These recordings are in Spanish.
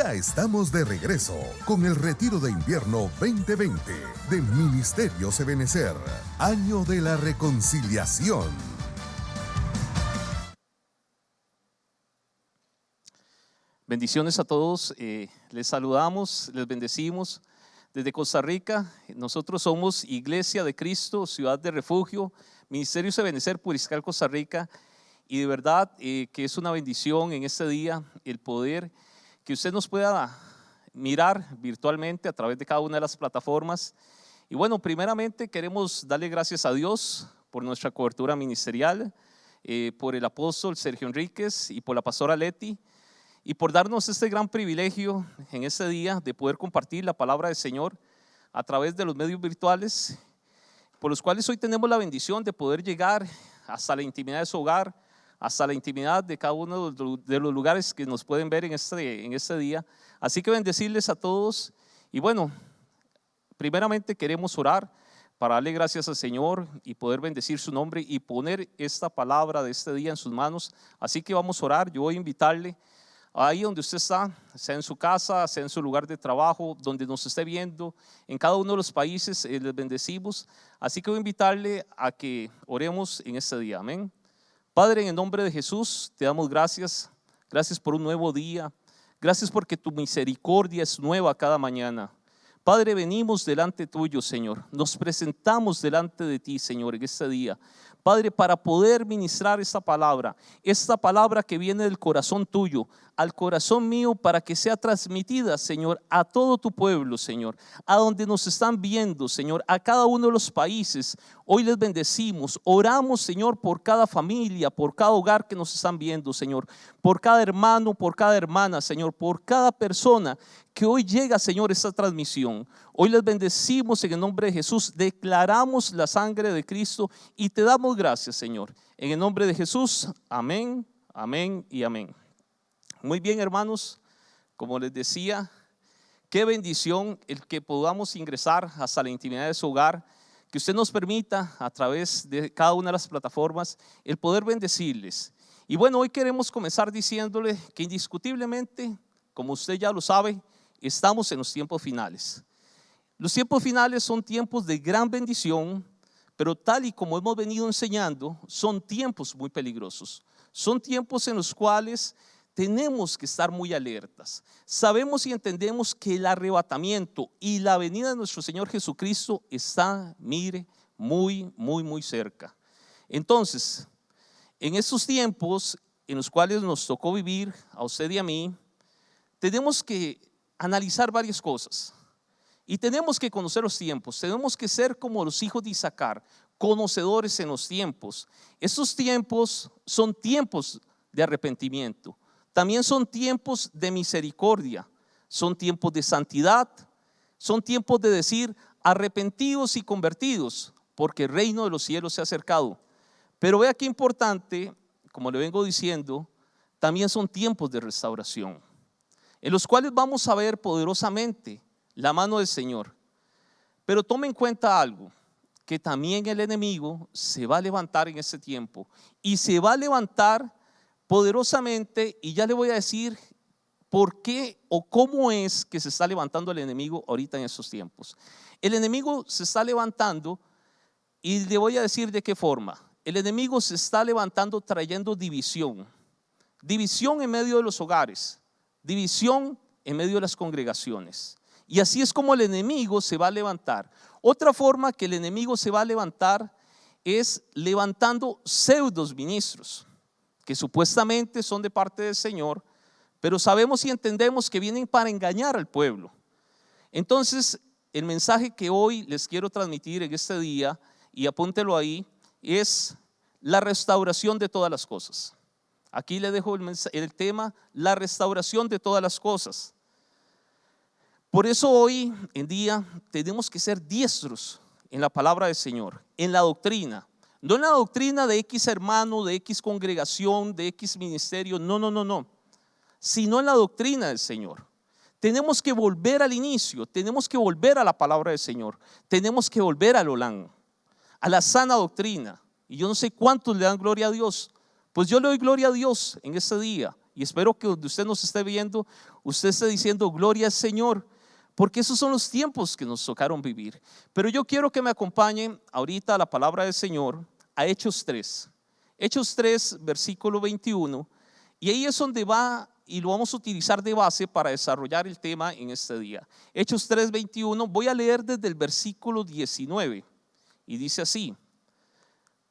Ya estamos de regreso con el Retiro de Invierno 2020 de Ministerios Ebenecer, Año de la Reconciliación. Bendiciones a todos, les saludamos, les bendecimos desde Costa Rica. Nosotros somos Iglesia de Cristo, Ciudad de Refugio, Ministerios Ebenecer, Puriscal, Costa Rica. Y de verdad que es una bendición en este día el poder que usted nos pueda mirar virtualmente a través de cada una de las plataformas. Y bueno, primeramente queremos darle gracias a Dios por nuestra cobertura ministerial, por el apóstol Sergio Enríquez y por la pastora Leti, y por darnos este gran privilegio en este día de poder compartir la palabra del Señor a través de los medios virtuales, por los cuales hoy tenemos la bendición de poder llegar hasta la intimidad de su hogar, hasta la intimidad de cada uno de los lugares que nos pueden ver en este día. Así que bendecirles a todos. Y bueno, primeramente queremos orar para darle gracias al Señor y poder bendecir su nombre y poner esta palabra de este día en sus manos. Así que vamos a orar. Yo voy a invitarle ahí donde usted está, sea en su casa, sea en su lugar de trabajo, donde nos esté viendo, en cada uno de los países, les bendecimos. Así que voy a invitarle a que oremos en este día. Amén. Padre, en el nombre de Jesús, te damos gracias. Gracias por un nuevo día. Gracias porque tu misericordia es nueva cada mañana. Padre, venimos delante tuyo, Señor. Nos presentamos delante de ti, Señor, en este día. Padre, para poder ministrar esta palabra que viene del corazón tuyo, al corazón mío, para que sea transmitida, Señor, a todo tu pueblo, Señor, a donde nos están viendo, Señor, a cada uno de los países. Hoy les bendecimos, oramos, Señor, por cada familia, por cada hogar que nos están viendo, Señor, por cada hermano, por cada hermana, Señor, por cada persona que hoy llega, Señor, esta transmisión. Hoy les bendecimos en el nombre de Jesús, declaramos la sangre de Cristo y te damos gracias, Señor. En el nombre de Jesús, amén, amén y amén. Muy bien, hermanos, como les decía, qué bendición el que podamos ingresar hasta la intimidad de su hogar, que usted nos permita a través de cada una de las plataformas el poder bendecirles. Y bueno, hoy queremos comenzar diciéndole que indiscutiblemente, como usted ya lo sabe, estamos en los tiempos finales. Los tiempos finales son tiempos de gran bendición, pero tal y como hemos venido enseñando, son tiempos muy peligrosos. Son tiempos en los cuales tenemos que estar muy alertas. Sabemos y entendemos que el arrebatamiento y la venida de nuestro Señor Jesucristo está, mire, muy, muy, muy cerca. Entonces, en estos tiempos en los cuales nos tocó vivir, a usted y a mí, tenemos que analizar varias cosas y tenemos que conocer los tiempos. Tenemos que ser como los hijos de Isaacar, conocedores en los tiempos. Estos tiempos son tiempos de arrepentimiento, también son tiempos de misericordia, son tiempos de santidad, son tiempos de decir arrepentidos y convertidos, porque el reino de los cielos se ha acercado. Pero vea qué importante, como le vengo diciendo, también son tiempos de restauración, en los cuales vamos a ver poderosamente la mano del Señor. Pero tome en cuenta algo, que también el enemigo se va a levantar en ese tiempo y se va a levantar poderosamente, y ya le voy a decir por qué o cómo es que se está levantando el enemigo ahorita en estos tiempos. El enemigo se está levantando y le voy a decir de qué forma. El enemigo se está levantando trayendo división, división en medio de los hogares, división en medio de las congregaciones. Y así es como el enemigo se va a levantar. Otra forma que el enemigo se va a levantar es levantando pseudos ministros, que supuestamente son de parte del Señor, pero sabemos y entendemos que vienen para engañar al pueblo. Entonces, el mensaje que hoy les quiero transmitir en este día, y apúntelo ahí, es la restauración de todas las cosas. Aquí le dejo el tema, la restauración de todas las cosas. Por eso hoy en día tenemos que ser diestros en la palabra del Señor, en la doctrina. No en la doctrina de X hermano, de X congregación, de X ministerio, no, sino en la doctrina del Señor. Tenemos que volver al inicio, tenemos que volver a la palabra del Señor, tenemos que volver al Olán, a la sana doctrina. Y yo no sé cuántos le dan gloria a Dios, pues yo le doy gloria a Dios en este día y espero que donde usted nos esté viendo, usted esté diciendo gloria al Señor, porque esos son los tiempos que nos tocaron vivir. Pero yo quiero que me acompañen ahorita a la palabra del Señor, a Hechos 3. Hechos 3, versículo 21, y ahí es donde va y lo vamos a utilizar de base para desarrollar el tema en este día. Hechos 3, 21, voy a leer desde el versículo 19 y dice así: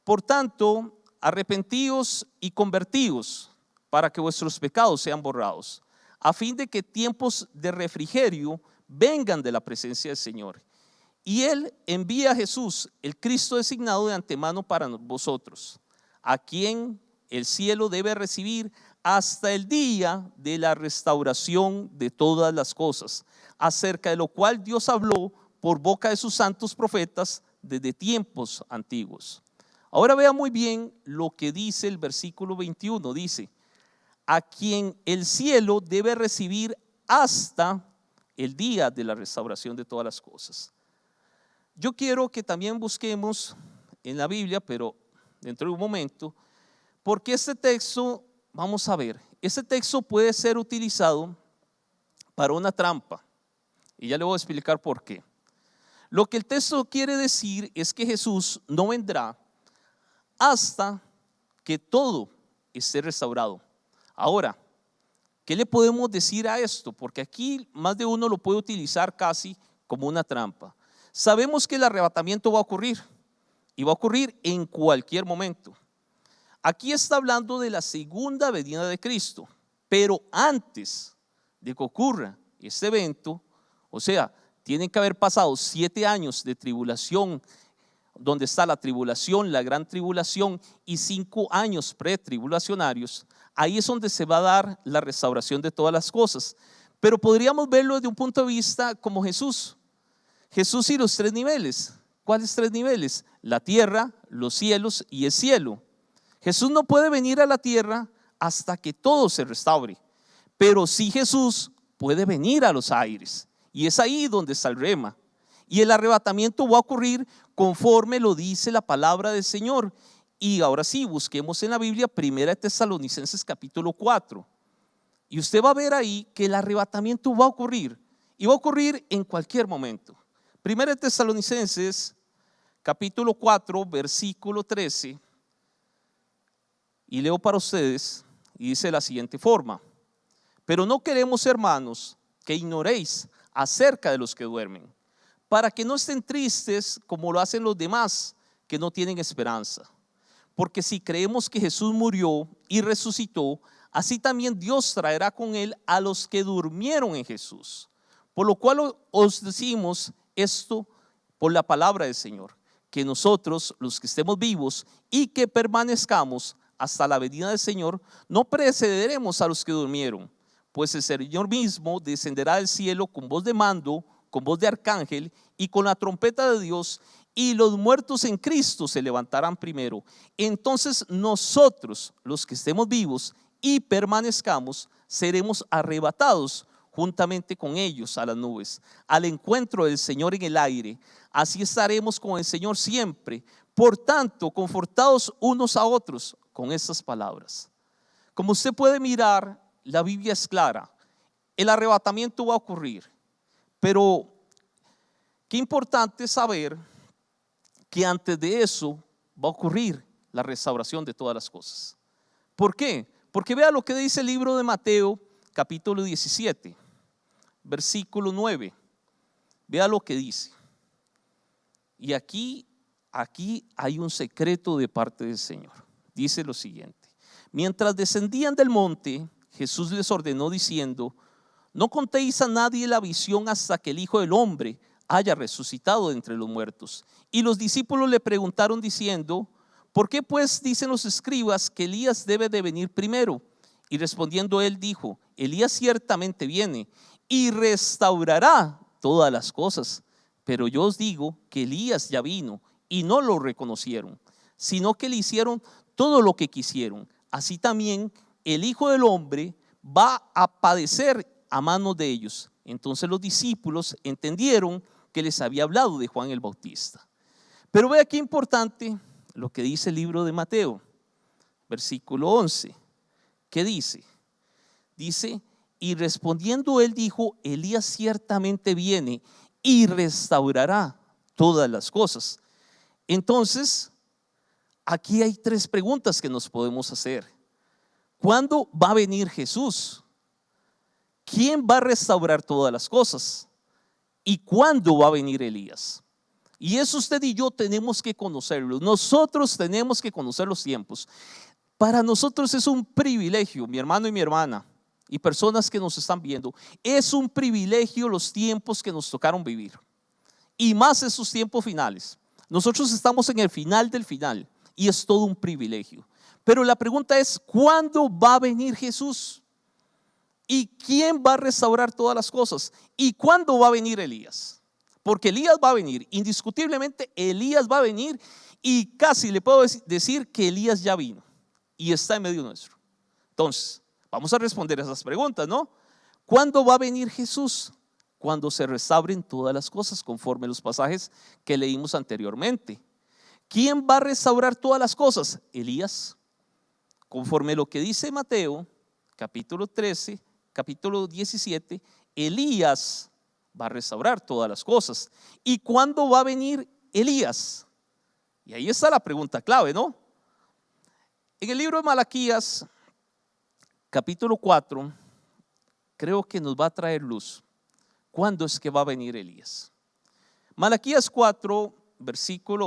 por tanto, arrepentíos y convertíos para que vuestros pecados sean borrados, a fin de que tiempos de refrigerio vengan de la presencia del Señor. Y Él envía a Jesús, el Cristo designado de antemano para vosotros, a quien el cielo debe recibir hasta el día de la restauración de todas las cosas, acerca de lo cual Dios habló por boca de sus santos profetas desde tiempos antiguos. Ahora vea muy bien lo que dice el versículo 21, dice: a quien el cielo debe recibir hasta el día de la restauración de todas las cosas. Yo quiero que también busquemos en la Biblia, pero dentro de un momento, porque este texto, vamos a ver, este texto puede ser utilizado para una trampa, y ya le voy a explicar por qué. Lo que el texto quiere decir es que Jesús no vendrá hasta que todo esté restaurado. Ahora, ¿qué le podemos decir a esto? Porque aquí más de uno lo puede utilizar casi como una trampa. Sabemos que el arrebatamiento va a ocurrir, y va a ocurrir en cualquier momento. Aquí está hablando de la segunda venida de Cristo, pero antes de que ocurra este evento, o sea, tienen que haber pasado 7 años de tribulación, donde está la tribulación, la gran tribulación, y 5 años pretribulacionarios. Ahí es donde se va a dar la restauración de todas las cosas. Pero podríamos verlo desde un punto de vista como Jesús y los 3 niveles. ¿Cuáles 3 niveles? La tierra, los cielos y el cielo. Jesús no puede venir a la tierra hasta que todo se restaure, pero sí Jesús puede venir a los aires, y es ahí donde está el rema. Y el arrebatamiento va a ocurrir conforme lo dice la palabra del Señor. Y ahora sí, busquemos en la Biblia 1 Tesalonicenses capítulo 4. Y usted va a ver ahí que el arrebatamiento va a ocurrir, y va a ocurrir en cualquier momento. 1 Tesalonicenses capítulo 4, versículo 13. Y leo para ustedes, y dice de la siguiente forma: pero no queremos, hermanos, que ignoréis acerca de los que duermen, para que no estén tristes como lo hacen los demás que no tienen esperanza. Porque si creemos que Jesús murió y resucitó, así también Dios traerá con él a los que durmieron en Jesús. Por lo cual os decimos esto por la palabra del Señor, que nosotros, los que estemos vivos y que permanezcamos hasta la venida del Señor, no precederemos a los que durmieron, pues el Señor mismo descenderá del cielo con voz de mando, con voz de arcángel y con la trompeta de Dios, y los muertos en Cristo se levantarán primero. Entonces nosotros, los que estemos vivos y permanezcamos, seremos arrebatados juntamente con ellos a las nubes, al encuentro del Señor en el aire. Así estaremos con el Señor siempre. Por tanto, confortados unos a otros con estas palabras. Como usted puede mirar, la Biblia es clara. El arrebatamiento va a ocurrir, pero qué importante saber que antes de eso va a ocurrir la restauración de todas las cosas. ¿Por qué? Porque vea lo que dice el libro de Mateo, capítulo 17, versículo 9. Vea lo que dice. Y aquí hay un secreto de parte del Señor. Dice lo siguiente: mientras descendían del monte, Jesús les ordenó diciendo: no contéis a nadie la visión hasta que el Hijo del Hombre haya resucitado de entre los muertos. Y los discípulos le preguntaron diciendo: ¿por qué pues dicen los escribas que Elías debe de venir primero? Y respondiendo él dijo: Elías ciertamente viene y restaurará todas las cosas. Pero yo os digo que Elías ya vino y no lo reconocieron, sino que le hicieron todo lo que quisieron. Así también el Hijo del Hombre va a padecer a manos de ellos. Entonces los discípulos entendieron que les había hablado de Juan el Bautista. Pero vea qué importante lo que dice el libro de Mateo, versículo 11. ¿Qué dice? dice, y respondiendo él dijo, Elías ciertamente viene y restaurará todas las cosas. Entonces, aquí hay tres preguntas que nos podemos hacer. ¿Cuándo va a venir Jesús? ¿Quién va a restaurar todas las cosas? ¿Y cuándo va a venir Elías? Y eso usted y yo tenemos que conocerlo. Nosotros tenemos que conocer los tiempos. Para nosotros es un privilegio, mi hermano y mi hermana, y personas que nos están viendo, es un privilegio los tiempos que nos tocaron vivir. Y más esos tiempos finales. Nosotros estamos en el final del final y es todo un privilegio. Pero la pregunta es, ¿cuándo va a venir Jesús? ¿Y quién va a restaurar todas las cosas? ¿Y cuándo va a venir Elías? Porque Elías va a venir, indiscutiblemente Elías va a venir, y casi le puedo decir que Elías ya vino y está en medio nuestro. Entonces, vamos a responder esas preguntas, ¿no? ¿Cuándo va a venir Jesús? Cuando se restauren todas las cosas, conforme los pasajes que leímos anteriormente. ¿Quién va a restaurar todas las cosas? Elías. Conforme lo que dice Mateo, capítulo 13, capítulo 17, Elías va a restaurar todas las cosas. ¿Y cuándo va a venir Elías? Y ahí está la pregunta clave, ¿no? En el libro de Malaquías, capítulo 4, creo que nos va a traer luz. ¿Cuándo es que va a venir Elías? Malaquías 4,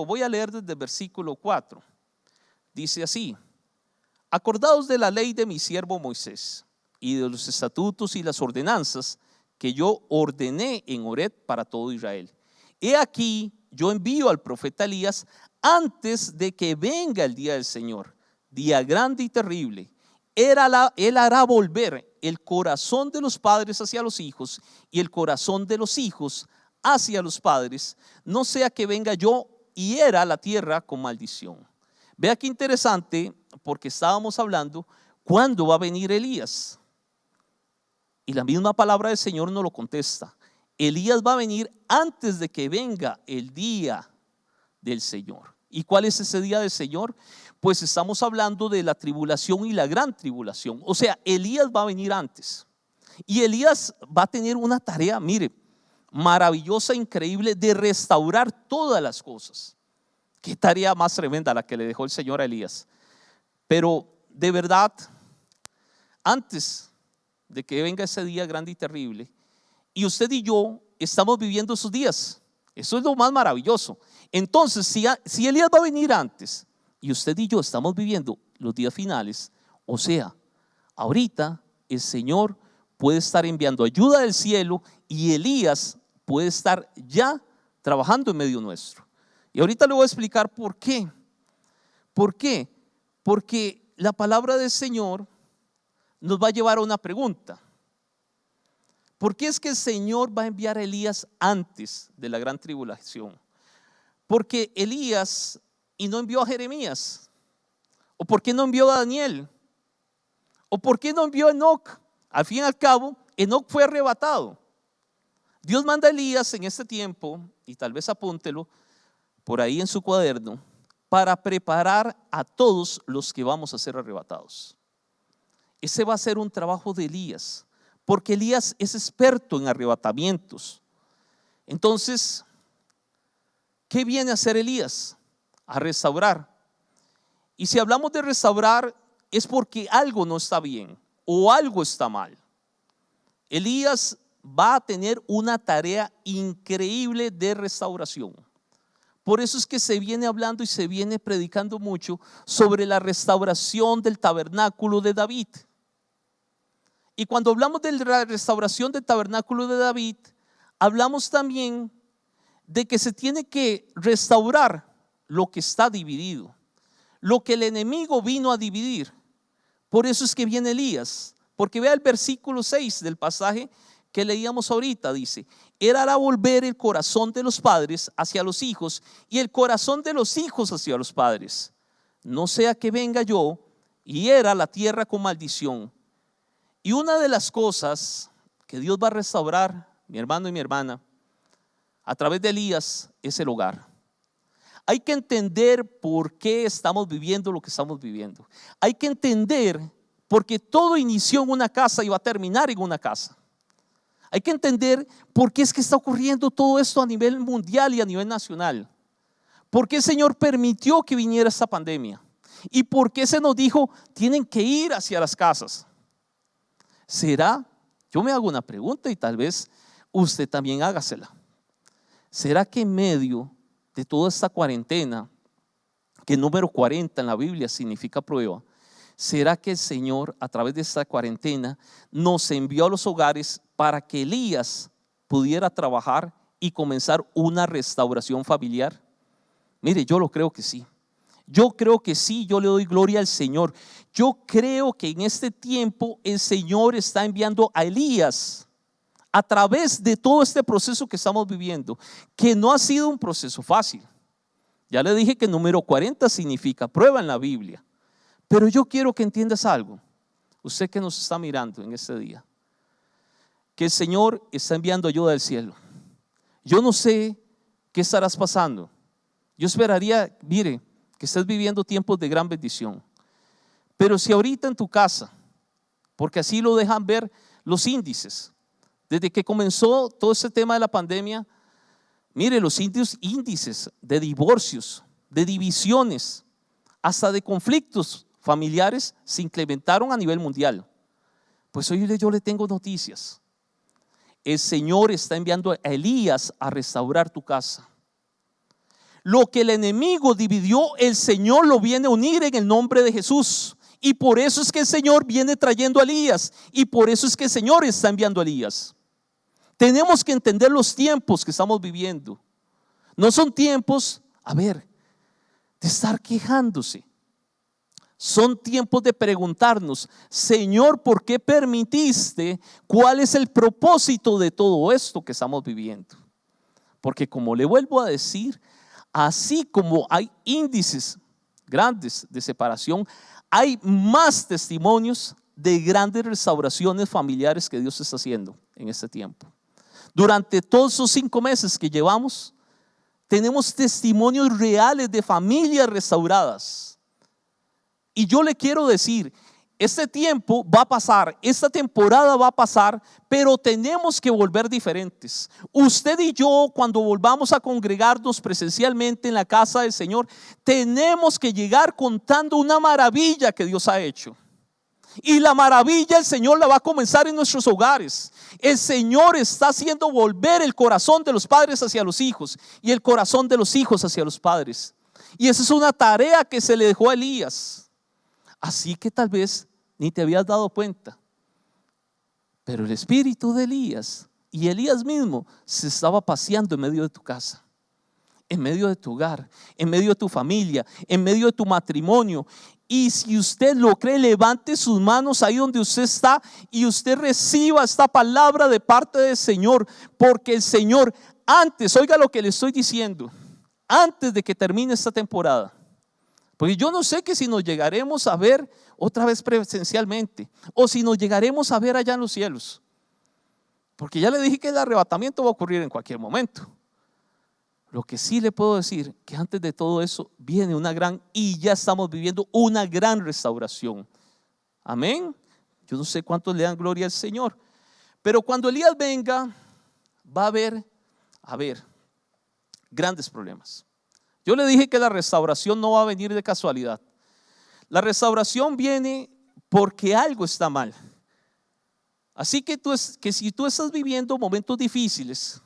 voy a leer desde el versículo 4. Dice así: acordaos de la ley de mi siervo Moisés y de los estatutos y las ordenanzas que yo ordené en Horeb para todo Israel. He aquí, yo envío al profeta Elías antes de que venga el día del Señor, día grande y terrible. Él hará volver el corazón de los padres hacia los hijos y el corazón de los hijos hacia los padres, no sea que venga yo y hiera la tierra con maldición. Vea qué interesante, porque estábamos hablando, ¿cuándo va a venir Elías? Y la misma palabra del Señor nos lo contesta. Elías va a venir antes de que venga el día del Señor. ¿Y cuál es ese día del Señor? Pues estamos hablando de la tribulación y la gran tribulación. O sea, Elías va a venir antes. Y Elías va a tener una tarea, mire, maravillosa, increíble, de restaurar todas las cosas. Qué tarea más tremenda la que le dejó el Señor a Elías. Pero de verdad, antes de que venga ese día grande y terrible, y usted y yo estamos viviendo esos días. Eso es lo más maravilloso. Entonces, si Elías va a venir antes y usted y yo estamos viviendo los días finales, o sea, ahorita el Señor puede estar enviando ayuda del cielo y Elías puede estar ya trabajando en medio nuestro. Y ahorita le voy a explicar por qué. ¿Por qué? Porque la palabra del Señor nos va a llevar a una pregunta. ¿Por qué es que el Señor va a enviar a Elías antes de la gran tribulación? Porque Elías y no envió a Jeremías. ¿O por qué no envió a Daniel? ¿O por qué no envió a Enoc? Al fin y al cabo, Enoc fue arrebatado. Dios manda a Elías en este tiempo, y tal vez apúntelo por ahí en su cuaderno, para preparar a todos los que vamos a ser arrebatados. Ese va a ser un trabajo de Elías, porque Elías es experto en arrebatamientos. Entonces, ¿qué viene a hacer Elías? A restaurar. Y si hablamos de restaurar, es porque algo no está bien o algo está mal. Elías va a tener una tarea increíble de restauración. Por eso es que se viene hablando y se viene predicando mucho sobre la restauración del tabernáculo de David. Y cuando hablamos de la restauración del tabernáculo de David, hablamos también de que se tiene que restaurar lo que está dividido, lo que el enemigo vino a dividir. Por eso es que viene Elías, porque vea el versículo 6 del pasaje que leíamos ahorita, dice: Él hará volver el corazón de los padres hacia los hijos y el corazón de los hijos hacia los padres, no sea que venga yo y hiera la tierra con maldición. Y una de las cosas que Dios va a restaurar, mi hermano y mi hermana, a través de Elías, es el hogar. Hay que entender por qué estamos viviendo lo que estamos viviendo. Hay que entender porque todo inició en una casa y va a terminar en una casa. Hay que entender por qué es que está ocurriendo todo esto a nivel mundial y a nivel nacional. ¿Por qué el Señor permitió que viniera esta pandemia? ¿Y por qué se nos dijo, tienen que ir hacia las casas? ¿Será? Yo me hago una pregunta y tal vez usted también hágasela. ¿Será que en medio de toda esta cuarentena, que el número 40 en la Biblia significa prueba, será que el Señor a través de esta cuarentena nos envió a los hogares para que Elías pudiera trabajar y comenzar una restauración familiar? Mire, yo lo creo que sí. Yo creo que sí, yo le doy gloria al Señor. Yo creo que en este tiempo el Señor está enviando a Elías a través de todo este proceso que estamos viviendo, que no ha sido un proceso fácil. Ya le dije que el número 40 significa prueba en la Biblia. Pero yo quiero que entiendas algo, usted que nos está mirando en este día, que el Señor está enviando ayuda del cielo. Yo no sé qué estarás pasando. Yo esperaría, mire, que estés viviendo tiempos de gran bendición. Pero si ahorita en tu casa, porque así lo dejan ver los índices, desde que comenzó todo este tema de la pandemia, mire, los índices de divorcios, de divisiones, hasta de conflictos familiares se incrementaron a nivel mundial. Pues hoy yo le tengo noticias. El Señor está enviando a Elías a restaurar tu casa. Lo que el enemigo dividió, el Señor lo viene a unir en el nombre de Jesús. Y por eso es que el Señor viene trayendo a Elías. Y por eso es que el Señor está enviando a Elías. Tenemos que entender los tiempos que estamos viviendo. No son tiempos, de estar quejándose. Son tiempos de preguntarnos, Señor, ¿por qué permitiste? ¿Cuál es el propósito de todo esto que estamos viviendo? Porque como le vuelvo a decir, así como hay índices grandes de separación, hay más testimonios de grandes restauraciones familiares que Dios está haciendo en este tiempo. Durante todos esos 5 meses que llevamos, tenemos testimonios reales de familias restauradas. Y yo le quiero decir, este tiempo va a pasar, esta temporada va a pasar, pero tenemos que volver diferentes. Usted y yo, cuando volvamos a congregarnos presencialmente en la casa del Señor, tenemos que llegar contando una maravilla que Dios ha hecho. Y la maravilla el Señor la va a comenzar en nuestros hogares. El Señor está haciendo volver el corazón de los padres hacia los hijos y el corazón de los hijos hacia los padres. Y esa es una tarea que se le dejó a Elías. Así que tal vez ni te habías dado cuenta, pero el espíritu de Elías y Elías mismo se estaba paseando en medio de tu casa, en medio de tu hogar, en medio de tu familia, en medio de tu matrimonio. Y si usted lo cree, levante sus manos ahí donde usted está y usted reciba esta palabra de parte del Señor, porque el Señor antes, oiga lo que le estoy diciendo, antes de que termine esta temporada, porque yo no sé que si nos llegaremos a ver otra vez presencialmente o si nos llegaremos a ver allá en los cielos, porque ya le dije que el arrebatamiento va a ocurrir en cualquier momento. Lo que sí le puedo decir que antes de todo eso viene y ya estamos viviendo una gran restauración. Amén. Yo no sé cuántos le dan gloria al Señor, pero cuando Elías venga va a haber grandes problemas. Yo le dije que la restauración no va a venir de casualidad. La restauración viene porque algo está mal. Así que si tú estás viviendo momentos difíciles,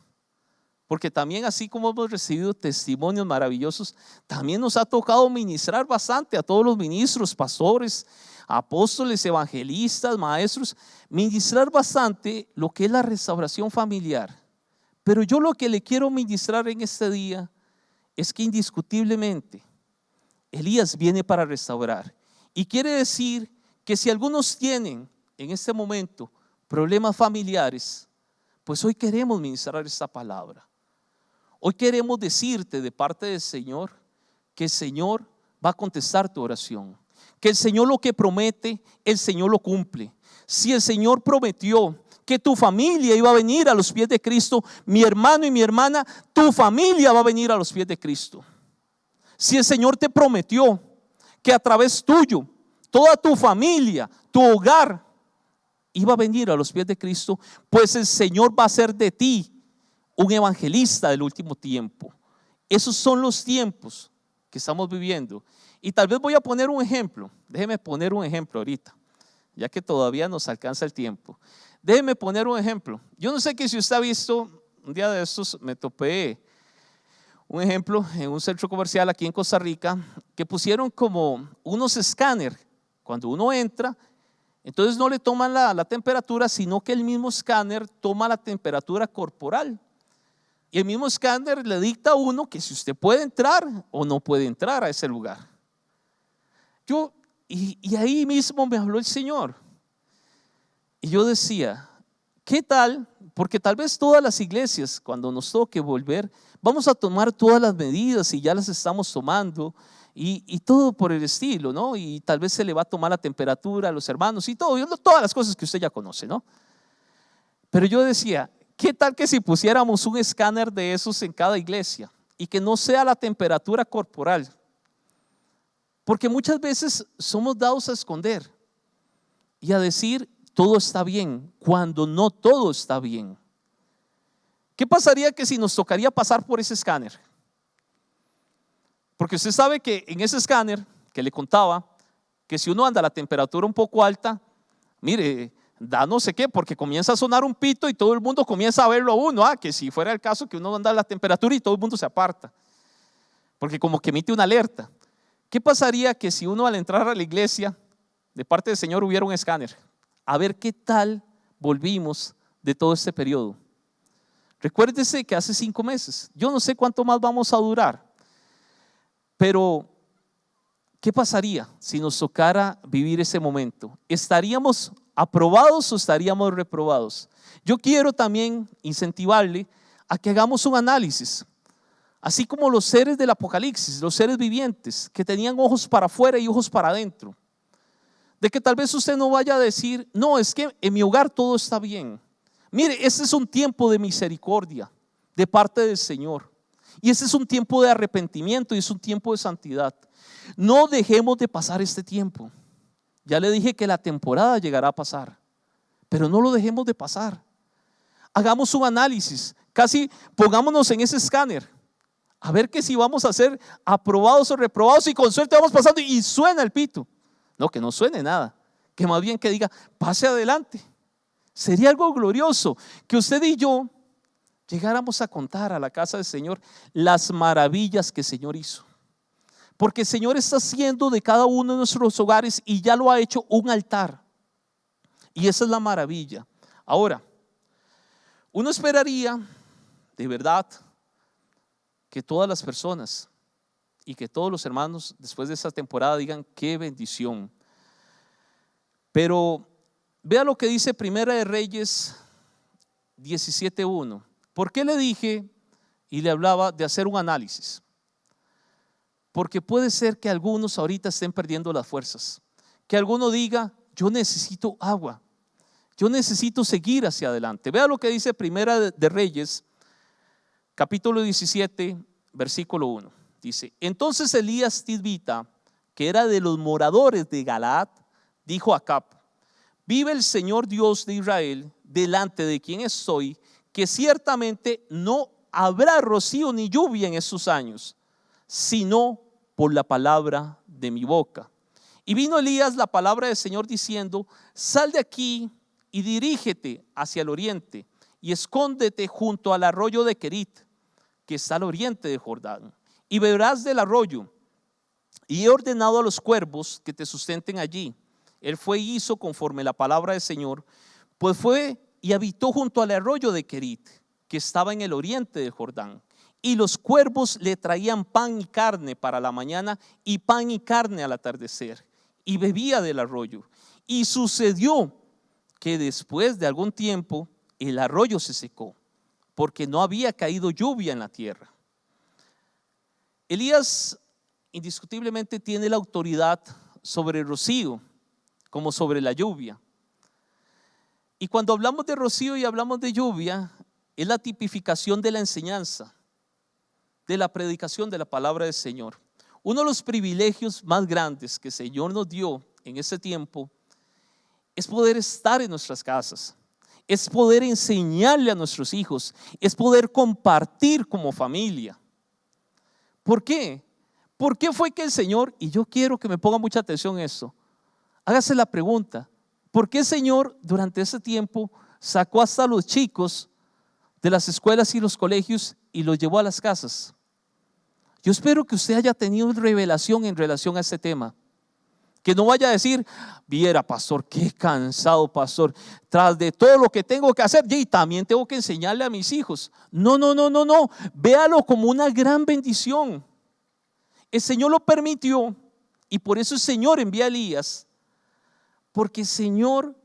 porque también así como hemos recibido testimonios maravillosos, también nos ha tocado ministrar bastante a todos los ministros, pastores, apóstoles, evangelistas, maestros, ministrar bastante lo que es la restauración familiar. Pero yo lo que le quiero ministrar en este día es que indiscutiblemente Elías viene para restaurar. Y quiere decir que si algunos tienen en este momento problemas familiares, pues hoy queremos ministrar esta palabra. Hoy queremos decirte de parte del Señor que el Señor va a contestar tu oración, que el Señor lo que promete, el Señor lo cumple. Si el Señor prometió que tu familia iba a venir a los pies de Cristo, mi hermano y mi hermana, tu familia va a venir a los pies de Cristo. Si el Señor te prometió que a través tuyo toda tu familia, tu hogar iba a venir a los pies de Cristo, pues el Señor va a hacer de ti un evangelista del último tiempo. Esos son los tiempos que estamos viviendo. Y tal vez voy a poner un ejemplo. Déjeme poner un ejemplo ahorita, ya que todavía nos alcanza el tiempo. Déjeme poner un ejemplo. Yo no sé que si usted ha visto, un día de estos me topé un ejemplo en un centro comercial aquí en Costa Rica, que pusieron como unos escáneres. Cuando uno entra, entonces no le toman la temperatura, sino que el mismo escáner toma la temperatura corporal. Y el mismo escáner le dicta a uno que si usted puede entrar o no puede entrar a ese lugar. Y ahí mismo me habló el Señor. Y yo decía, ¿qué tal? Porque tal vez todas las iglesias, cuando nos toque volver, vamos a tomar todas las medidas y ya las estamos tomando y todo por el estilo, ¿no? Y tal vez se le va a tomar la temperatura a los hermanos y todo, todas las cosas que usted ya conoce, ¿no? Pero yo decía, ¿qué tal que si pusiéramos un escáner de esos en cada iglesia y que no sea la temperatura corporal? Porque muchas veces somos dados a esconder y a decir todo está bien cuando no todo está bien. ¿Qué pasaría que si nos tocaría pasar por ese escáner? Porque usted sabe que en ese escáner que le contaba, que si uno anda a la temperatura un poco alta, mire, da no sé qué, porque comienza a sonar un pito y todo el mundo comienza a verlo a uno. Que si fuera el caso que uno anda a la temperatura y todo el mundo se aparta, porque como que emite una alerta. ¿Qué pasaría que si uno al entrar a la iglesia, de parte del Señor hubiera un escáner? A ver qué tal volvimos de todo este periodo. Recuérdese que hace 5 meses, yo no sé cuánto más vamos a durar, pero ¿qué pasaría si nos tocara vivir ese momento? ¿Estaríamos aprobados o estaríamos reprobados? Yo quiero también incentivarle a que hagamos un análisis, así como los seres del Apocalipsis, los seres vivientes que tenían ojos para afuera y ojos para adentro. De que tal vez usted no vaya a decir, no, es que en mi hogar todo está bien. Mire, este es un tiempo de misericordia de parte del Señor. Y este es un tiempo de arrepentimiento y es un tiempo de santidad. No dejemos de pasar este tiempo. Ya le dije que la temporada llegará a pasar, pero no lo dejemos de pasar. Hagamos un análisis, casi pongámonos en ese escáner, a ver que si vamos a ser aprobados o reprobados y con suerte vamos pasando y suena el pito. No, que no suene nada, que más bien que diga, pase adelante. Sería algo glorioso que usted y yo llegáramos a contar a la casa del Señor las maravillas que el Señor hizo. Porque el Señor está haciendo de cada uno de nuestros hogares y ya lo ha hecho un altar. Y esa es la maravilla. Ahora, uno esperaría de verdad que todas las personas y que todos los hermanos después de esta temporada digan qué bendición. Pero vea lo que dice Primera de Reyes 17:1. ¿Por qué le dije y le hablaba de hacer un análisis? Porque puede ser que algunos ahorita estén perdiendo las fuerzas, que alguno diga, yo necesito agua, yo necesito seguir hacia adelante. Vea lo que dice Primera de Reyes, capítulo 17, versículo 1. Dice, entonces Elías Tisbita, que era de los moradores de Galaad, dijo a Acab, vive el Señor Dios de Israel, delante de quien estoy, que ciertamente no habrá rocío ni lluvia en estos años, sino por la palabra de mi boca. Y vino Elías la palabra del Señor diciendo, sal de aquí y dirígete hacia el oriente y escóndete junto al arroyo de Querit, que está al oriente de Jordán, y beberás del arroyo. Y he ordenado a los cuervos que te sustenten allí. Él fue y hizo conforme la palabra del Señor, pues fue y habitó junto al arroyo de Querit, que estaba en el oriente de Jordán. Y los cuervos le traían pan y carne para la mañana y pan y carne al atardecer. Y bebía del arroyo. Y sucedió que después de algún tiempo el arroyo se secó, porque no había caído lluvia en la tierra. Elías indiscutiblemente tiene la autoridad sobre el rocío, como sobre la lluvia. Y cuando hablamos de rocío y hablamos de lluvia, es la tipificación de la enseñanza, de la predicación de la palabra del Señor. Uno de los privilegios más grandes que el Señor nos dio en este tiempo es poder estar en nuestras casas, es poder enseñarle a nuestros hijos, es poder compartir como familia. ¿Por qué? ¿Por qué fue que el Señor, y yo quiero que me ponga mucha atención en esto, hágase la pregunta, ¿por qué el Señor durante ese tiempo sacó hasta los chicos de las escuelas y los colegios y los llevó a las casas? Yo espero que usted haya tenido revelación en relación a este tema. Que no vaya a decir, viera pastor, qué cansado pastor, tras de todo lo que tengo que hacer, y también tengo que enseñarle a mis hijos. No, véalo como una gran bendición. El Señor lo permitió y por eso el Señor envía a Elías, porque el Señor,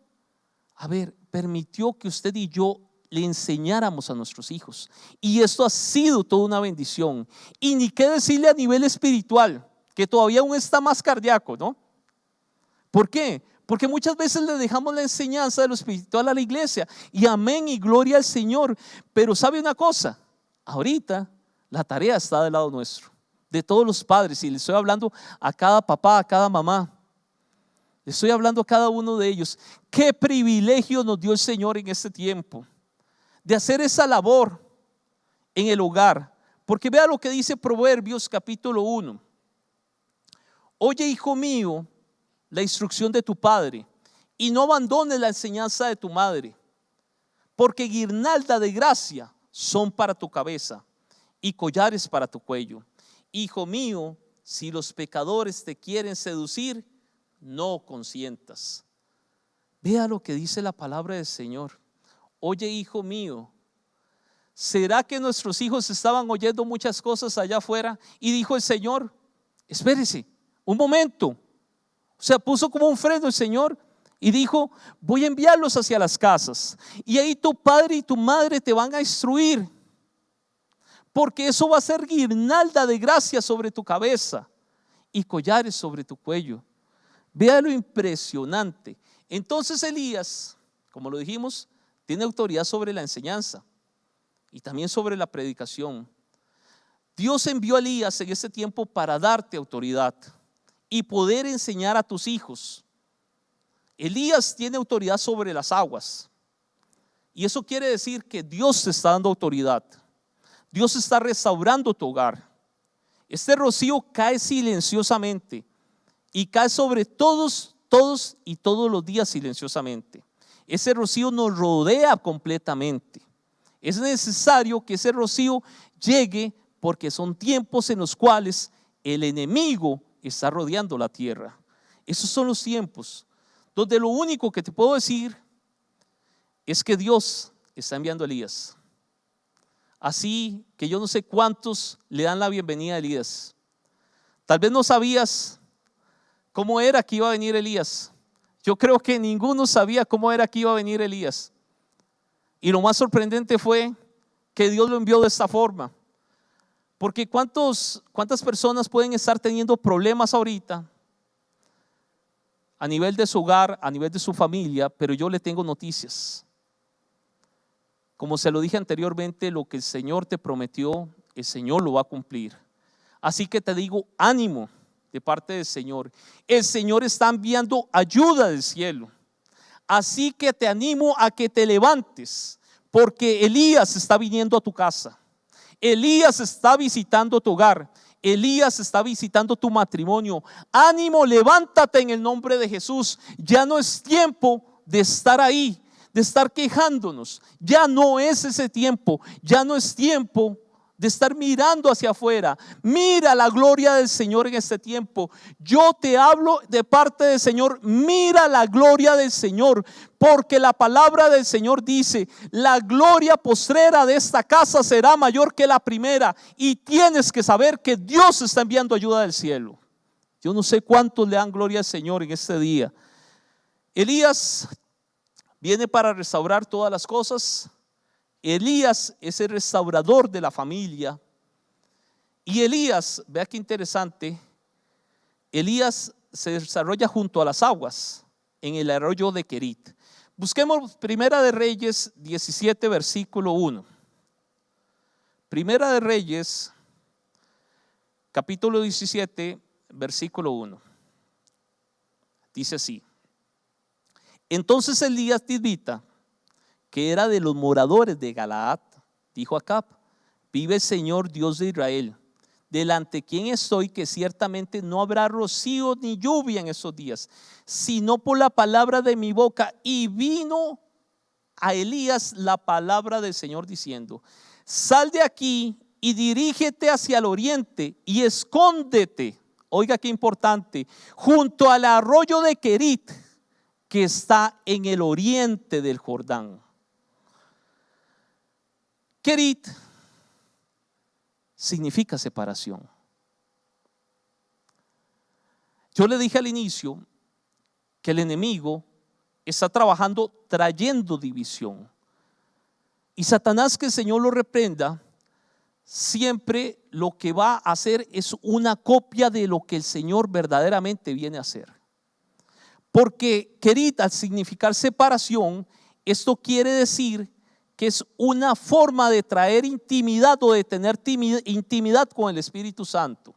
permitió que usted y yo le enseñáramos a nuestros hijos, y esto ha sido toda una bendición. Y ni qué decirle a nivel espiritual, que todavía aún está más cardíaco, ¿no? ¿Por qué? Porque muchas veces le dejamos la enseñanza de lo espiritual a la iglesia, y amén y gloria al Señor, pero ¿sabe una cosa? Ahorita la tarea está del lado nuestro, de todos los padres, y le estoy hablando a cada papá, a cada mamá, le estoy hablando a cada uno de ellos. Qué privilegio nos dio el Señor en este tiempo de hacer esa labor en el hogar, porque vea lo que dice Proverbios capítulo 1. Oye, hijo mío, la instrucción de tu padre, y no abandones la enseñanza de tu madre, porque guirnalda de gracia son para tu cabeza y collares para tu cuello. Hijo mío, si los pecadores te quieren seducir, no consientas. Vea lo que dice la palabra del Señor. Oye, hijo mío, ¿será que nuestros hijos estaban oyendo muchas cosas allá afuera? Y dijo el Señor, espérese un momento. O sea, puso como un freno el Señor y dijo, voy a enviarlos hacia las casas, y ahí tu padre y tu madre te van a instruir, porque eso va a ser guirnalda de gracia sobre tu cabeza y collares sobre tu cuello. Vea lo impresionante. Entonces Elías, como lo dijimos, tiene autoridad sobre la enseñanza y también sobre la predicación. Dios envió a Elías en ese tiempo para darte autoridad y poder enseñar a tus hijos. Elías tiene autoridad sobre las aguas, y eso quiere decir que Dios te está dando autoridad. Dios está restaurando tu hogar. Este rocío cae silenciosamente y cae sobre todos y todos los días silenciosamente. Ese rocío nos rodea completamente. Es necesario que ese rocío llegue, porque son tiempos en los cuales el enemigo está rodeando la tierra. Esos son los tiempos donde lo único que te puedo decir es que Dios está enviando a Elías. Así que yo no sé cuántos le dan la bienvenida a Elías. Tal vez no sabías cómo era que iba a venir Elías. Yo creo que ninguno sabía cómo era que iba a venir Elías. Y lo más sorprendente fue que Dios lo envió de esta forma. Porque ¿cuántas personas pueden estar teniendo problemas ahorita a nivel de su hogar, a nivel de su familia? Pero yo le tengo noticias. Como se lo dije anteriormente, lo que el Señor te prometió, el Señor lo va a cumplir. Así que te digo, ánimo de parte del Señor. El Señor está enviando ayuda del cielo. Así que te animo a que te levantes, porque Elías está viniendo a tu casa. Elías está visitando tu hogar. Elías está visitando tu matrimonio. Ánimo, levántate en el nombre de Jesús. Ya no es tiempo de estar ahí, de estar quejándonos. Ya no es ese tiempo. Ya no es tiempo de estar mirando hacia afuera. Mira la gloria del Señor en este tiempo. Yo te hablo de parte del Señor. Mira la gloria del Señor, porque la palabra del Señor dice: la gloria postrera de esta casa será mayor que la primera. Y tienes que saber que Dios está enviando ayuda del cielo. Yo no sé cuántos le dan gloria al Señor en este día. Elías viene para restaurar todas las cosas. Elías es el restaurador de la familia. Y Elías, vea qué interesante, Elías se desarrolla junto a las aguas en el arroyo de Querit. Busquemos Primera de Reyes 17 versículo 1. Primera de Reyes capítulo 17 versículo 1. Dice así: entonces Elías Tisbita, que era de los moradores de Galaad, dijo a Acab: vive el Señor Dios de Israel, delante de quien estoy, que ciertamente no habrá rocío ni lluvia en esos días, sino por la palabra de mi boca. Y vino a Elías la palabra del Señor diciendo: sal de aquí y dirígete hacia el oriente y escóndete, oiga qué importante, junto al arroyo de Querit, que está en el oriente del Jordán. Querit significa separación. Yo le dije al inicio que el enemigo está trabajando trayendo división. Y Satanás, que el Señor lo reprenda, siempre lo que va a hacer es una copia de lo que el Señor verdaderamente viene a hacer. Porque Querit, al significar separación, esto quiere decir que es una forma de traer intimidad o de tener intimidad con el Espíritu Santo.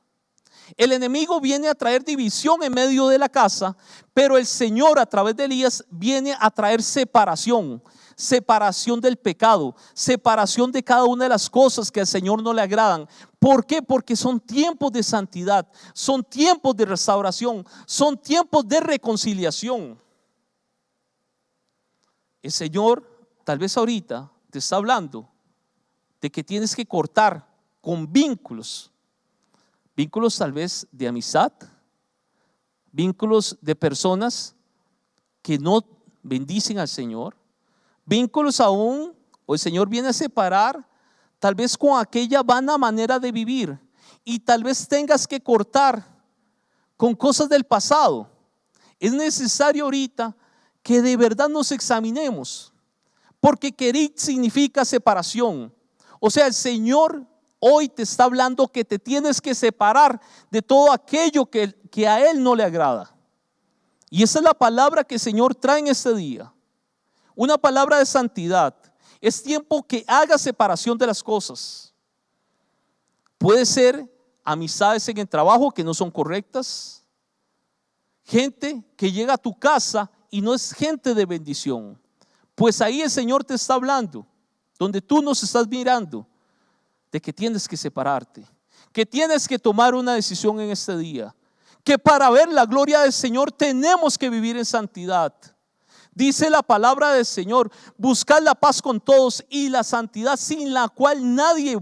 El enemigo viene a traer división en medio de la casa, pero el Señor a través de Elías viene a traer separación. Separación del pecado, separación de cada una de las cosas que al Señor no le agradan. ¿Por qué? Porque son tiempos de santidad, son tiempos de restauración, son tiempos de reconciliación. El Señor tal vez ahorita te está hablando de que tienes que cortar con vínculos tal vez de amistad, vínculos de personas que no bendicen al Señor, vínculos aún, o el Señor viene a separar tal vez con aquella vana manera de vivir, y tal vez tengas que cortar con cosas del pasado. Es necesario ahorita que de verdad nos examinemos, porque Querit significa separación. O sea, el Señor hoy te está hablando que te tienes que separar de todo aquello que a Él no le agrada. Y esa es la palabra que el Señor trae en este día. Una palabra de santidad. Es tiempo que haga separación de las cosas. Puede ser amistades en el trabajo que no son correctas, gente que llega a tu casa y no es gente de bendición. Pues ahí el Señor te está hablando, donde tú nos estás mirando, de que tienes que separarte, que tienes que tomar una decisión en este día, que para ver la gloria del Señor tenemos que vivir en santidad. Dice la palabra del Señor: buscad la paz con todos y la santidad, sin la cual nadie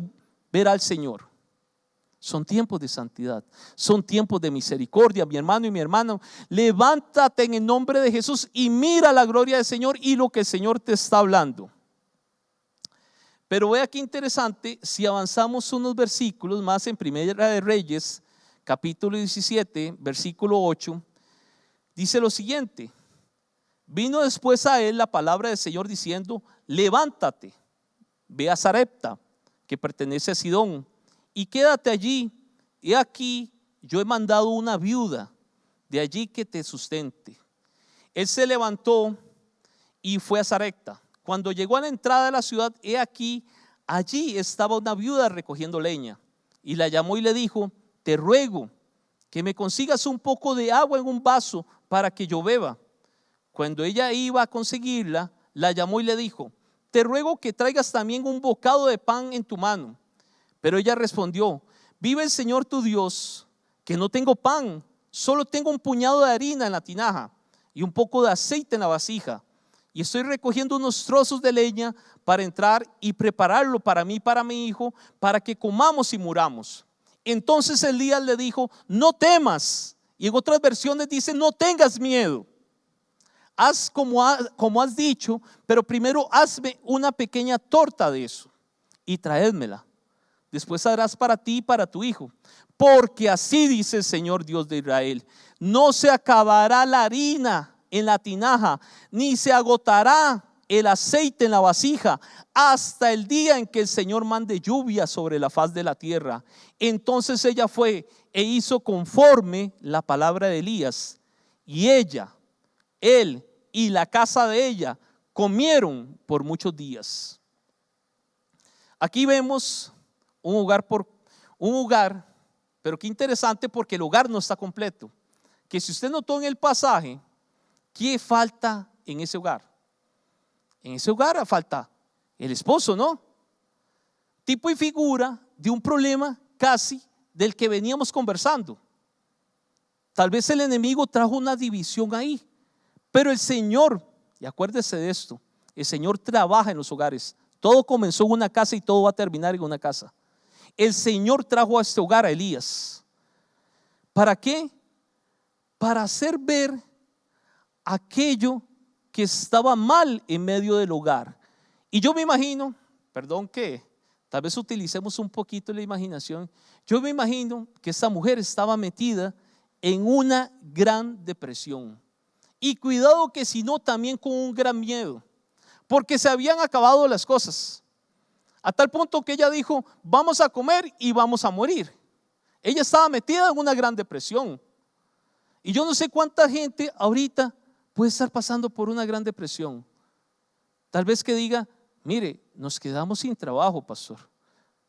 verá al Señor. Son tiempos de santidad, son tiempos de misericordia. Mi hermano y mi hermana, levántate en el nombre de Jesús y mira la gloria del Señor y lo que el Señor te está hablando. Pero vea qué interesante, si avanzamos unos versículos más en Primera de Reyes, capítulo 17, versículo 8, dice lo siguiente: vino después a él la palabra del Señor diciendo: levántate, ve a Sarepta, que pertenece a Sidón, y quédate allí. He aquí, yo he mandado una viuda de allí que te sustente. Él se levantó y fue a Sarepta. Cuando llegó a la entrada de la ciudad, he aquí, allí estaba una viuda recogiendo leña. Y la llamó y le dijo: te ruego que me consigas un poco de agua en un vaso para que yo beba. Cuando ella iba a conseguirla, la llamó y le dijo: te ruego que traigas también un bocado de pan en tu mano. Pero ella respondió: vive el Señor tu Dios, que no tengo pan, solo tengo un puñado de harina en la tinaja y un poco de aceite en la vasija. Y estoy recogiendo unos trozos de leña para entrar y prepararlo para mí y para mi hijo, para que comamos y muramos. Entonces Elías le dijo: no temas. Y en otras versiones dice: no tengas miedo. Haz como has dicho, pero primero hazme una pequeña torta de eso y traédmela. Después harás para ti y para tu hijo. Porque así dice el Señor Dios de Israel: no se acabará la harina en la tinaja, ni se agotará el aceite en la vasija, hasta el día en que el Señor mande lluvia sobre la faz de la tierra. Entonces ella fue e hizo conforme la palabra de Elías. Y él y la casa de ella comieron por muchos días. Aquí vemos un hogar, pero qué interesante, porque el hogar no está completo. Que si usted notó en el pasaje, ¿qué falta en ese hogar? En ese hogar falta el esposo, ¿no? Tipo y figura de un problema casi del que veníamos conversando. Tal vez el enemigo trajo una división ahí, pero el Señor, y acuérdese de esto, el Señor trabaja en los hogares. Todo comenzó en una casa y todo va a terminar en una casa. El Señor trajo a este hogar a Elías. ¿Para qué? Para hacer ver aquello que estaba mal en medio del hogar. Y yo me imagino, perdón que tal vez utilicemos un poquito la imaginación, yo me imagino que esta mujer estaba metida en una gran depresión. Y cuidado que si no, también con un gran miedo, porque se habían acabado las cosas. A tal punto que ella dijo, vamos a comer y vamos a morir. Ella estaba metida en una gran depresión. Y yo no sé cuánta gente ahorita puede estar pasando por una gran depresión. Tal vez que diga, mire, nos quedamos sin trabajo, pastor.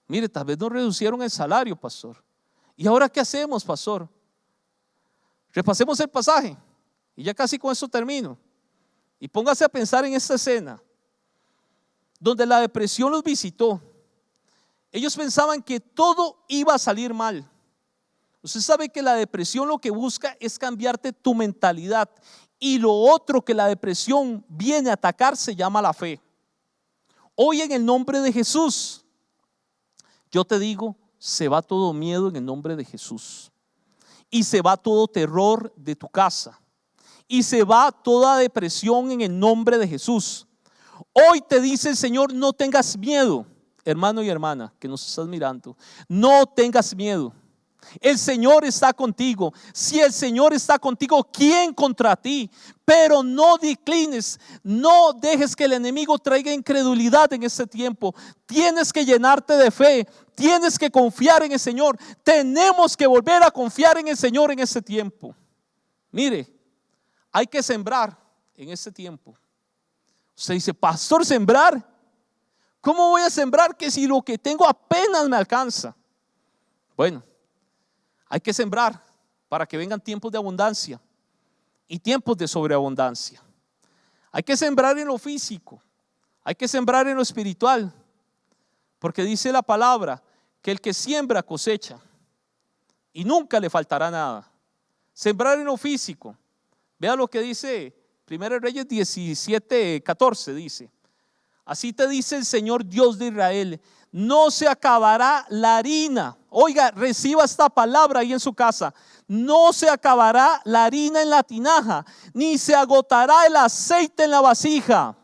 Mire, tal vez nos reducieron el salario, pastor. ¿Y ahora qué hacemos, pastor? Repasemos el pasaje y ya casi con eso termino. Y póngase a pensar en esta escena donde la depresión los visitó. Ellos pensaban que todo iba a salir mal. Usted sabe que la depresión lo que busca es cambiarte tu mentalidad, y lo otro que la depresión viene a atacar se llama la fe. Hoy en el nombre de Jesús, yo te digo, se va todo miedo en el nombre de Jesús, y se va todo terror de tu casa, y se va toda depresión en el nombre de Jesús. Hoy te dice el Señor, no tengas miedo, hermano y hermana que nos estás mirando, no tengas miedo. El Señor está contigo. Si el Señor está contigo, ¿quién contra ti? Pero no declines, no dejes que el enemigo traiga incredulidad en este tiempo. Tienes que llenarte de fe, tienes que confiar en el Señor. Tenemos que volver a confiar en el Señor en este tiempo. Mire, hay que sembrar en este tiempo. Usted dice, pastor, ¿sembrar? ¿Cómo voy a sembrar que si lo que tengo apenas me alcanza? Bueno, hay que sembrar para que vengan tiempos de abundancia y tiempos de sobreabundancia. Hay que sembrar en lo físico, hay que sembrar en lo espiritual, porque dice la palabra que el que siembra cosecha y nunca le faltará nada. Sembrar en lo físico. Vea lo que dice 1 Reyes 17:14, dice: así te dice el Señor Dios de Israel, no se acabará la harina. Oiga, reciba esta palabra ahí en su casa. No se acabará la harina en la tinaja, ni se agotará el aceite en la vasija,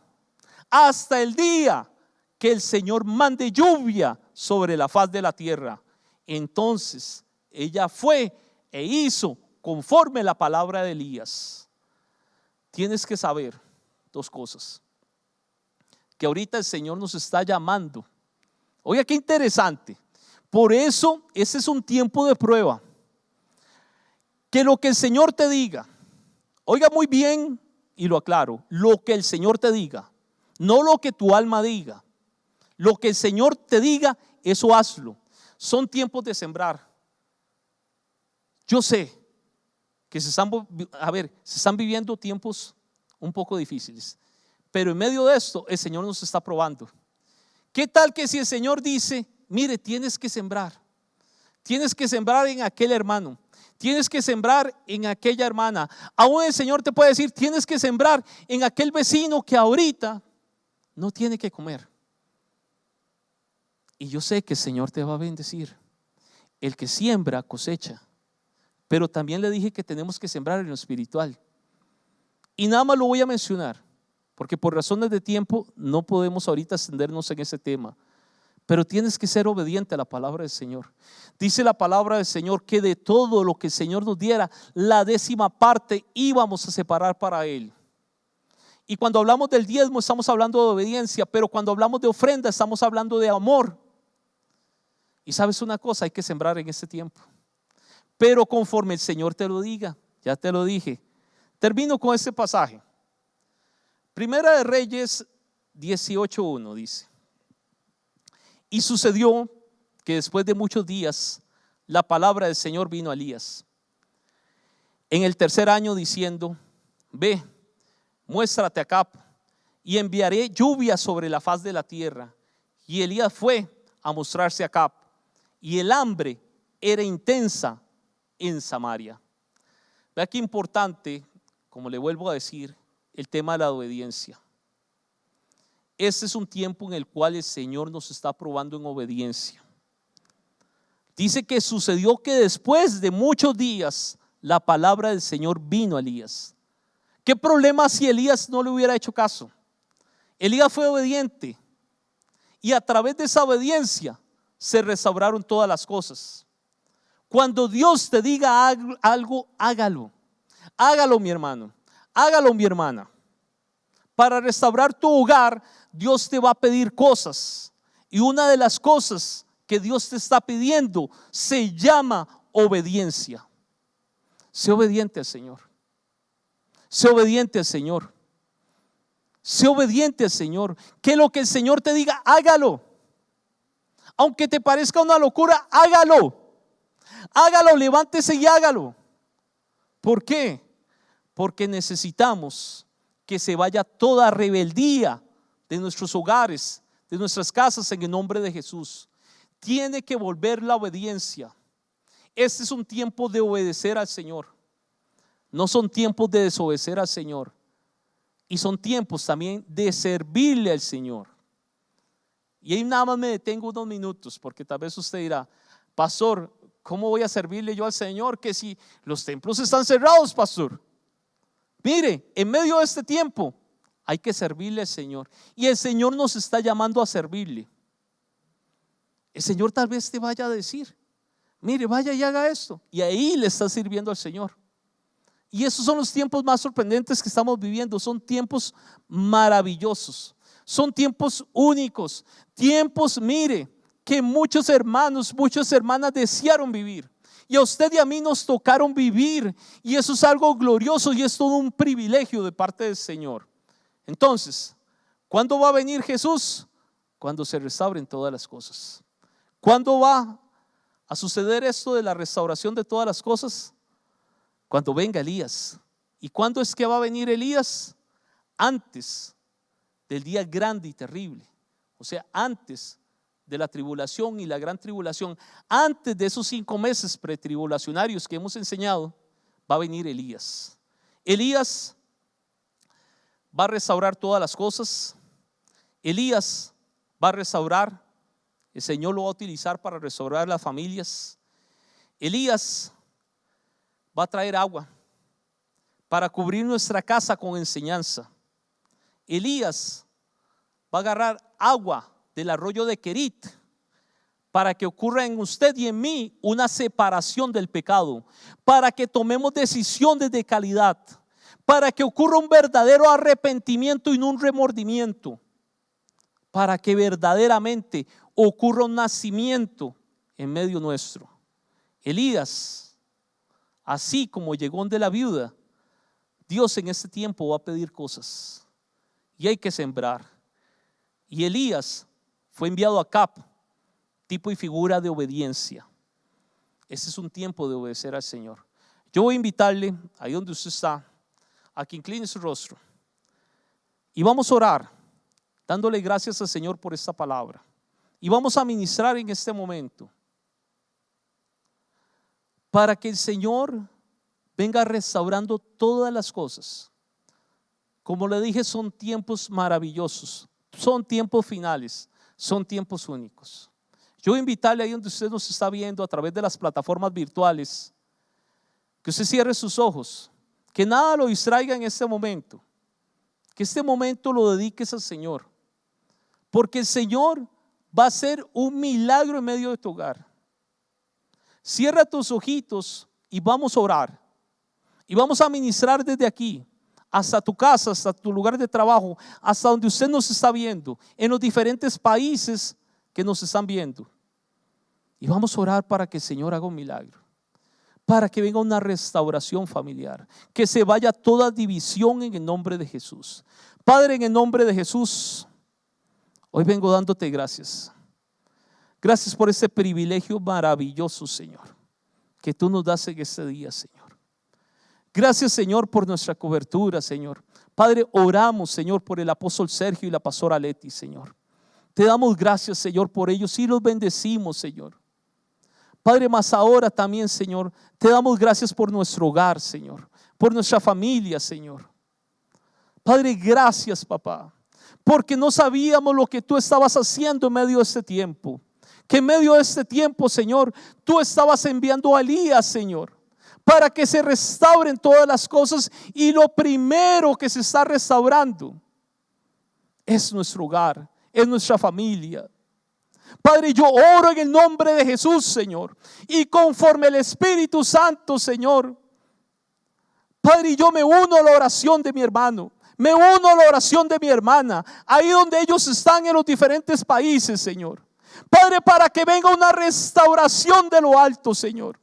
hasta el día que el Señor mande lluvia sobre la faz de la tierra. Entonces ella fue e hizo conforme la palabra de Elías. Tienes que saber dos cosas: que ahorita el Señor nos está llamando. Oiga, qué interesante. Por eso ese es un tiempo de prueba. Que lo que el Señor te diga, oiga muy bien y lo aclaro, lo que el Señor te diga, no lo que tu alma diga. Lo que el Señor te diga, eso hazlo. Son tiempos de sembrar. Yo sé que se están viviendo tiempos un poco difíciles, pero en medio de esto el Señor nos está probando. ¿Qué tal que si el Señor dice, mire, tienes que sembrar en aquel hermano, tienes que sembrar en aquella hermana? Aún el Señor te puede decir, tienes que sembrar en aquel vecino que ahorita no tiene que comer. Y yo sé que el Señor te va a bendecir. El que siembra cosecha. Pero también le dije que tenemos que sembrar en lo espiritual. Y nada más lo voy a mencionar, porque por razones de tiempo no podemos ahorita extendernos en ese tema. Pero tienes que ser obediente a la palabra del Señor. Dice la palabra del Señor que de todo lo que el Señor nos diera, la 10ª parte íbamos a separar para Él. Y cuando hablamos del diezmo estamos hablando de obediencia, pero cuando hablamos de ofrenda estamos hablando de amor. Y sabes una cosa, hay que sembrar en este tiempo, pero conforme el Señor te lo diga. Ya te lo dije. Termino con este pasaje. Primera de Reyes 18:1 dice: y sucedió que después de muchos días la palabra del Señor vino a Elías en el 3er año diciendo: ve, muéstrate a Acab y enviaré lluvia sobre la faz de la tierra. Y Elías fue a mostrarse a Acab, y el hambre era intensa en Samaria. Vea qué importante, como le vuelvo a decir, el tema de la obediencia. Este es un tiempo en el cual el Señor nos está probando en obediencia. Dice que sucedió que después de muchos días la palabra del Señor vino a Elías. ¿Qué problema si Elías no le hubiera hecho caso? Elías fue obediente y a través de esa obediencia se restauraron todas las cosas. Cuando Dios te diga algo, hágalo. Hágalo, mi hermano. Hágalo, mi hermana. Para restaurar tu hogar, Dios te va a pedir cosas. Y una de las cosas que Dios te está pidiendo se llama obediencia. Sé obediente al Señor. Sé obediente al Señor. Sé obediente al Señor. Que lo que el Señor te diga, hágalo. Aunque te parezca una locura, hágalo. Hágalo, levántese y hágalo. ¿Por qué? Porque necesitamos que se vaya toda rebeldía de nuestros hogares, de nuestras casas, en el nombre de Jesús. Tiene que volver la obediencia. Este es un tiempo de obedecer al Señor. No son tiempos de desobedecer al Señor. Y son tiempos también de servirle al Señor. Y ahí nada más me detengo unos minutos, porque tal vez usted dirá, pastor, ¿cómo voy a servirle yo al Señor? Que si los templos están cerrados, pastor. Mire, en medio de este tiempo hay que servirle al Señor. Y el Señor nos está llamando a servirle. El Señor tal vez te vaya a decir, mire, vaya y haga esto. Y ahí le está sirviendo al Señor. Y esos son los tiempos más sorprendentes que estamos viviendo. Son tiempos maravillosos. Son tiempos únicos. Tiempos, mire, que muchos hermanos, muchas hermanas desearon vivir. Y a usted y a mí nos tocaron vivir. Y eso es algo glorioso y es todo un privilegio de parte del Señor. Entonces, ¿cuándo va a venir Jesús? Cuando se restauren todas las cosas. ¿Cuándo va a suceder esto de la restauración de todas las cosas? Cuando venga Elías. ¿Y cuándo es que va a venir Elías? Antes del día grande y terrible. O sea, antes de la tribulación y la gran tribulación, antes de esos 5 meses pretribulacionarios que hemos enseñado, va a venir Elías. Elías va a restaurar todas las cosas. Elías va a restaurar, el Señor lo va a utilizar para restaurar las familias. Elías va a traer agua para cubrir nuestra casa con enseñanza. Elías va a agarrar agua del arroyo de Querit para que ocurra en usted y en mí una separación del pecado, para que tomemos decisiones de calidad, para que ocurra un verdadero arrepentimiento y no un remordimiento, para que verdaderamente ocurra un nacimiento en medio nuestro. Elías, así como llegó donde la viuda, Dios en este tiempo va a pedir cosas y hay que sembrar. Y Elías fue enviado a Acab, tipo y figura de obediencia. Este es un tiempo de obedecer al Señor. Yo voy a invitarle, ahí donde usted está, a que incline su rostro y vamos a orar, dándole gracias al Señor por esta palabra. Y vamos a ministrar en este momento para que el Señor venga restaurando todas las cosas. Como le dije, son tiempos maravillosos, son tiempos finales, son tiempos únicos. Yo voy a invitarle ahí donde usted nos está viendo a través de las plataformas virtuales, que usted cierre sus ojos, que nada lo distraiga en este momento, que este momento lo dediques al Señor, porque el Señor va a hacer un milagro en medio de tu hogar. Cierra tus ojitos y vamos a orar. Y vamos a ministrar desde aquí hasta tu casa, hasta tu lugar de trabajo, hasta donde usted nos está viendo, en los diferentes países que nos están viendo. Y vamos a orar para que el Señor haga un milagro, para que venga una restauración familiar, que se vaya toda división en el nombre de Jesús. Padre, en el nombre de Jesús, hoy vengo dándote gracias. Gracias por este privilegio maravilloso, Señor, que tú nos das en este día, Señor. Gracias, Señor, por nuestra cobertura, Señor. Padre, oramos, Señor, por el apóstol Sergio y la pastora Leti, Señor. Te damos gracias, Señor, por ellos y los bendecimos, Señor. Padre, más ahora también, Señor, te damos gracias por nuestro hogar, Señor, por nuestra familia, Señor. Padre, gracias, papá, porque no sabíamos lo que tú estabas haciendo en medio de este tiempo. Que en medio de este tiempo, Señor, tú estabas enviando a Elías, Señor, para que se restauren todas las cosas. Y lo primero que se está restaurando es nuestro hogar, es nuestra familia. Padre, yo oro en el nombre de Jesús, Señor, y conforme el Espíritu Santo, Señor, Padre, yo me uno a la oración de mi hermano, me uno a la oración de mi hermana, ahí donde ellos están en los diferentes países, Señor. Padre, para que venga una restauración de lo alto, Señor.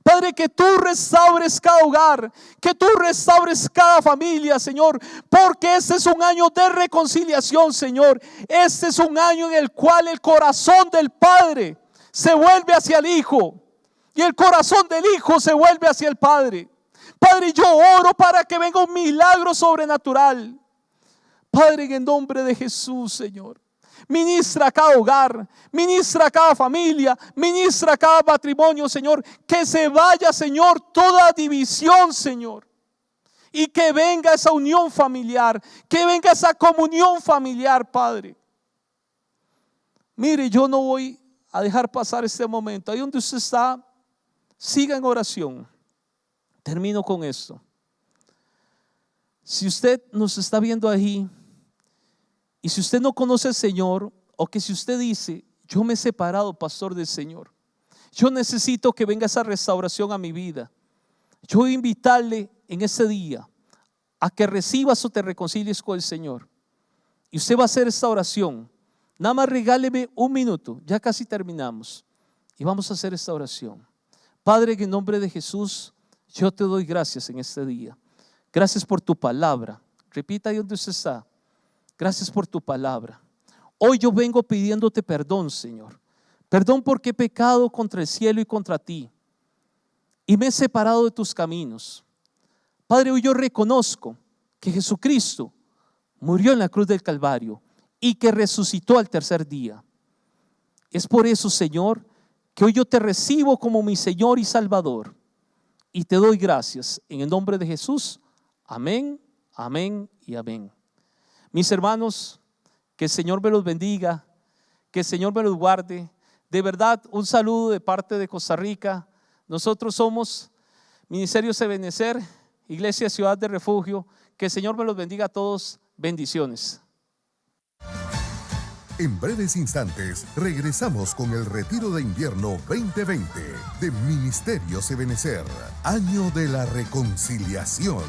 Padre, que tú restaures cada hogar, que tú restaures cada familia, Señor, porque este es un año de reconciliación, Señor. Este es un año en el cual el corazón del Padre se vuelve hacia el Hijo y el corazón del Hijo se vuelve hacia el Padre. Padre, yo oro para que venga un milagro sobrenatural. Padre, en el nombre de Jesús, Señor. Ministra a cada hogar, ministra a cada familia, ministra a cada matrimonio, Señor. Que se vaya, Señor, toda división, Señor. Y que venga esa unión familiar, que venga esa comunión familiar, Padre. Mire, yo no voy a dejar pasar este momento. Ahí donde usted está, siga en oración. Termino con esto. Si usted nos está viendo ahí, y si usted no conoce al Señor, o que si usted dice, yo me he separado, pastor, del Señor, yo necesito que venga esa restauración a mi vida, yo voy a invitarle en ese día a que recibas o te reconcilies con el Señor. Y usted va a hacer esta oración. Nada más regáleme un minuto, ya casi terminamos, y vamos a hacer esta oración. Padre, en el nombre de Jesús, yo te doy gracias en este día. Gracias por tu palabra. Repita ahí donde usted está. Gracias por tu palabra. Hoy yo vengo pidiéndote perdón, Señor. Perdón porque he pecado contra el cielo y contra ti. Y me he separado de tus caminos. Padre, hoy yo reconozco que Jesucristo murió en la cruz del Calvario y que resucitó al tercer día. Es por eso, Señor, que hoy yo te recibo como mi Señor y Salvador. Y te doy gracias en el nombre de Jesús. Amén, amén y amén. Mis hermanos, que el Señor me los bendiga, que el Señor me los guarde. De verdad, un saludo de parte de Costa Rica. Nosotros somos Ministerio Ebenecer, Iglesia Ciudad de Refugio. Que el Señor me los bendiga a todos. Bendiciones. En breves instantes regresamos con el Retiro de Invierno 2020 de Ministerio Ebenecer, Año de la Reconciliación.